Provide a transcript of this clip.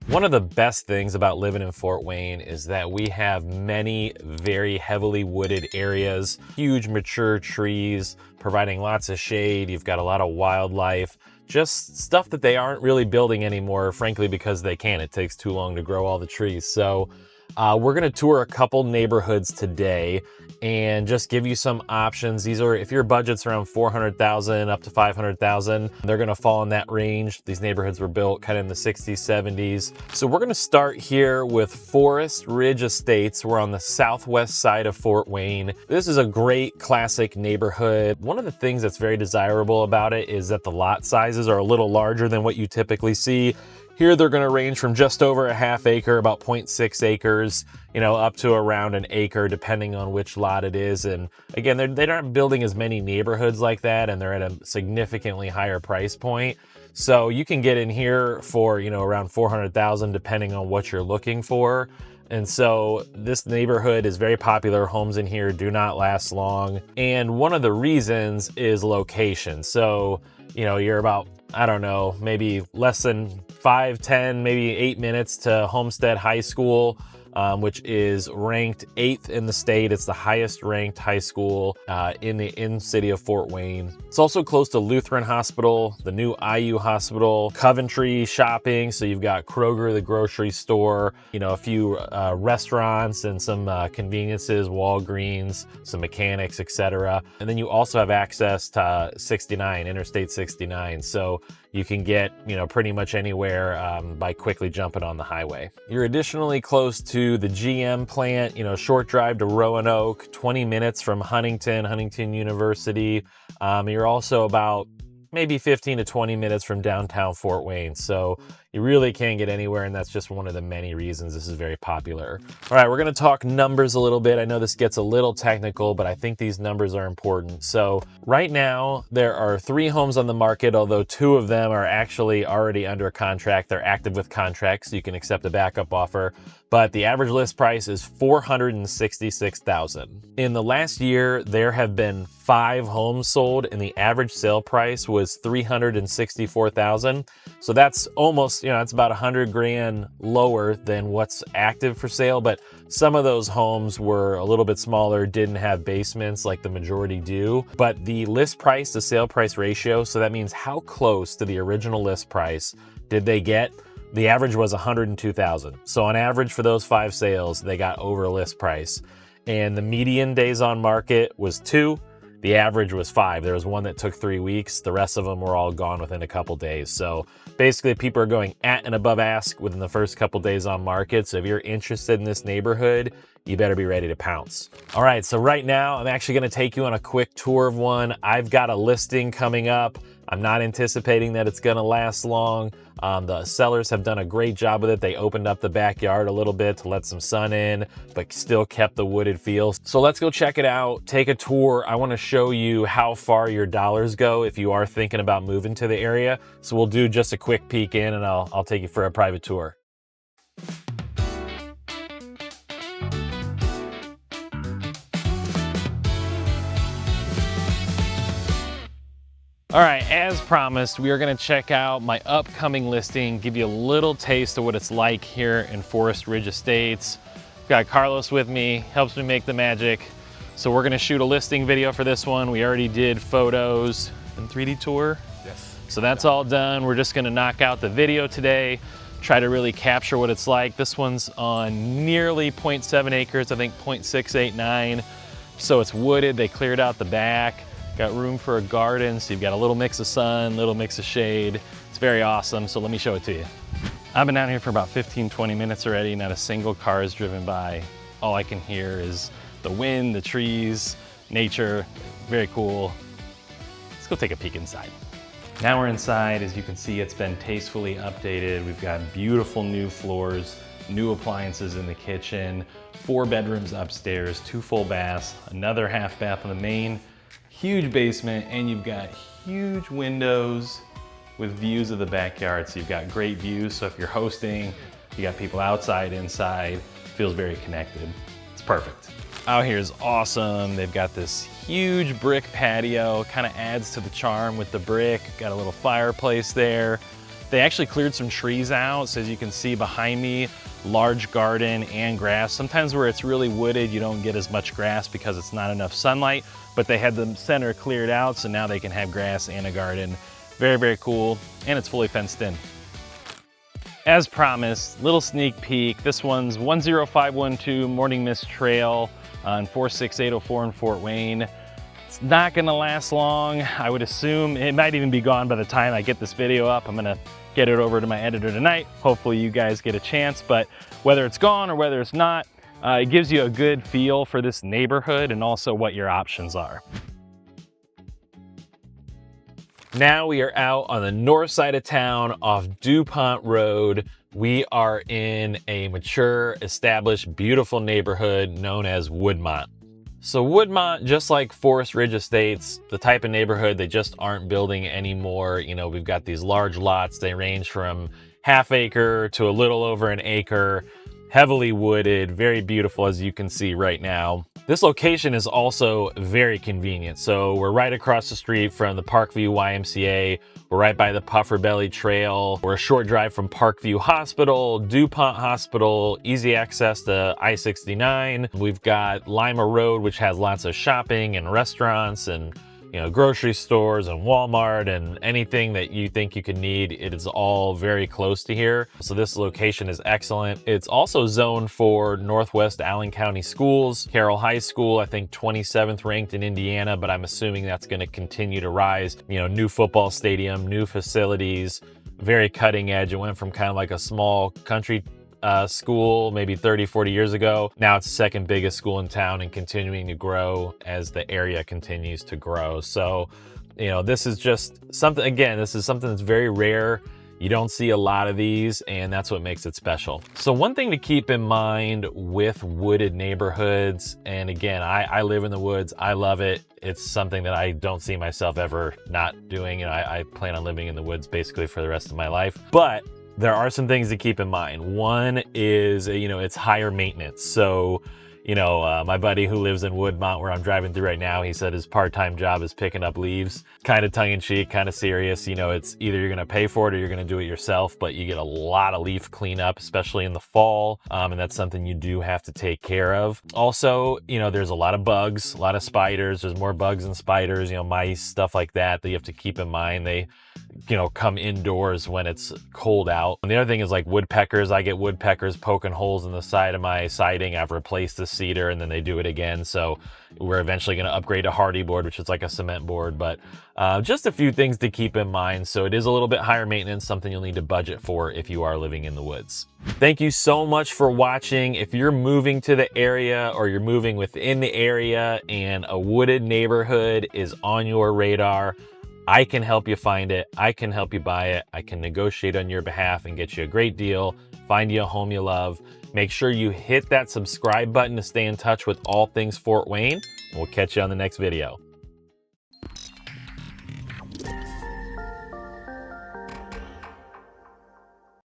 One of the best things about living in Fort Wayne is that we have many very heavily wooded areas, huge mature trees, providing lots of shade. You've got a lot of wildlife, just stuff that they aren't really building anymore, frankly, because they can't. It takes too long to grow all the trees. So we're gonna tour a couple neighborhoods today and just give you some options. These are, if your budget's around 400,000 up to 500,000, they're gonna fall in that range. These neighborhoods were built kind of in the 60s, 70s. So we're gonna start here with Forest Ridge Estates. We're on the southwest side of Fort Wayne. This is a great classic neighborhood. One of the things that's very desirable about it is that the lot sizes are a little larger than what you typically see. Here they're gonna range from just over a half acre, about 0.6 acres, you know, up to around an acre, depending on which lot it is. And again, they're not building as many neighborhoods like that, and they're at a significantly higher price point. So you can get in here for, you know, around 400,000, depending on what you're looking for. And so this neighborhood is very popular. Homes in here do not last long. And one of the reasons is location. So, you know, you're about, I don't know, maybe less than 5, 10, maybe 8 minutes to Homestead High School, which is ranked 8th in the state. It's the highest ranked high school in the city of Fort Wayne. It's also close to Lutheran Hospital, the new IU Hospital, Coventry shopping. So you've got Kroger, the grocery store, you know, a few restaurants and some conveniences, Walgreens, some mechanics, etc. And then you also have access to 69, Interstate 69. So you can get, you know, pretty much anywhere by quickly jumping on the highway. You're additionally close to the GM plant, you know, short drive to Roanoke, 20 minutes from Huntington University. You're also about maybe 15 to 20 minutes from downtown Fort Wayne. So you really can't get anywhere, and that's just one of the many reasons this is very popular. All right, we're gonna talk numbers a little bit. I know this gets a little technical, but I think these numbers are important. So right now, there are 3 homes on the market, although 2 of them are actually already under contract. They're active with contracts, so you can accept a backup offer. But the average list price is $466,000. In the last year, there have been 5 homes sold, and the average sale price was $364,000. So that's almost, you know, it's about 100 grand lower than what's active for sale. But some of those homes were a little bit smaller, didn't have basements like the majority do. But the list price to sale price ratio, so that means how close to the original list price did they get? The average was 102,000. So on average for those 5 sales, they got over list price. And the median days on market was 2. The average was 5. There was one that took 3 weeks. The rest of them were all gone within a couple days. So basically people are going at and above ask within the first couple days on market. So if you're interested in this neighborhood, you better be ready to pounce. All right, so right now I'm actually gonna take you on a quick tour of one. I've got a listing coming up. I'm not anticipating that it's gonna last long. The sellers have done a great job with it. They opened up the backyard a little bit to let some sun in, but still kept the wooded feel. So let's go check it out, take a tour. I wanna show you how far your dollars go if you are thinking about moving to the area. So we'll do just a quick peek in, and I'll take you for a private tour. All right, as promised, we are gonna check out my upcoming listing, give you a little taste of what it's like here in Forest Ridge Estates. Got Carlos with me, helps me make the magic. So we're gonna shoot a listing video for this one. We already did photos and 3D tour. Yes. So that's all done. We're just gonna knock out the video today, try to really capture what it's like. This one's on nearly 0.7 acres, I think 0.689. So it's wooded, they cleared out the back. Got room for a garden, so you've got a little mix of sun, little mix of shade. It's very awesome, so let me show it to you. I've been out here for about 15, 20 minutes already. Not a single car is driven by. All I can hear is the wind, the trees, nature. Very cool. Let's go take a peek inside. Now we're inside. As you can see, it's been tastefully updated. We've got beautiful new floors, new appliances in the kitchen, 4 bedrooms upstairs, 2 full baths, another half bath on the main, huge basement, and you've got huge windows with views of the backyard. So you've got great views. So if you're hosting, you got people outside, inside, feels very connected. It's perfect. Out here is awesome. They've got this huge brick patio, kind of adds to the charm with the brick. Got a little fireplace there. They actually cleared some trees out, so as you can see behind me, large garden and grass. Sometimes where it's really wooded, you don't get as much grass because it's not enough sunlight, but they had the center cleared out, so now they can have grass and a garden. Very, very cool, and it's fully fenced in. As promised, little sneak peek. This one's 10512 Morning Mist Trail on 46804 in Fort Wayne. It's not gonna last long. I would assume it might even be gone by the time I get this video up. I'm gonna get it over to my editor tonight. Hopefully you guys get a chance, but whether it's gone or whether it's not, it gives you a good feel for this neighborhood and also what your options are. Now we are out on the north side of town off Dupont Road. We are in a mature, established, beautiful neighborhood known as Woodmont. So Woodmont, just like Forest Ridge Estates, the type of neighborhood they just aren't building anymore. You know, we've got these large lots. They range from half acre to a little over an acre, heavily wooded, very beautiful as you can see right now. This location is also very convenient. So we're right across the street from the Parkview YMCA. We're right by the Puffer Belly Trail. We're a short drive from Parkview Hospital, Dupont Hospital, easy access to I-69. We've got Lima Road, which has lots of shopping and restaurants and grocery stores and Walmart and anything that you think you could need. It is all very close to here. So this location is excellent. It's also zoned for Northwest Allen County Schools. Carroll High School, I think 27th ranked in Indiana, but I'm assuming that's going to continue to rise. New football stadium, new facilities, very cutting edge. It went from kind of like a small country school maybe 30-40 years ago. Now it's the second biggest school in town and continuing to grow as the area continues to grow. So this is just something, again, this is something that's very rare. You don't see a lot of these, and that's what makes it special. So one thing to keep in mind with wooded neighborhoods, and again, I live in the woods, I love it. It's something that I don't see myself ever not doing. I plan on living in the woods basically for the rest of my life, but there are some things to keep in mind. One is, it's higher maintenance. So, my buddy who lives in Woodmont, where I'm driving through right now, he said his part-time job is picking up leaves. Kind of tongue-in-cheek, kind of serious. It's either you're gonna pay for it or you're gonna do it yourself, but you get a lot of leaf cleanup, especially in the fall, and that's something you do have to take care of. Also, there's a lot of bugs, a lot of spiders. There's more bugs and spiders, mice, stuff like that you have to keep in mind. They come indoors when it's cold out. And the other thing is like woodpeckers. I get woodpeckers poking holes in the side of my siding. I've replaced the cedar and then they do it again. So we're eventually going to upgrade to hardy board, which is like a cement board, but just a few things to keep in mind. So it is a little bit higher maintenance, something you'll need to budget for if you are living in the woods. Thank you so much for watching. If you're moving to the area or you're moving within the area and a wooded neighborhood is on your radar, I can help you find it. I can help you buy it. I can negotiate on your behalf and get you a great deal, find you a home you love. Make sure you hit that subscribe button to stay in touch with all things Fort Wayne. We'll catch you on the next video.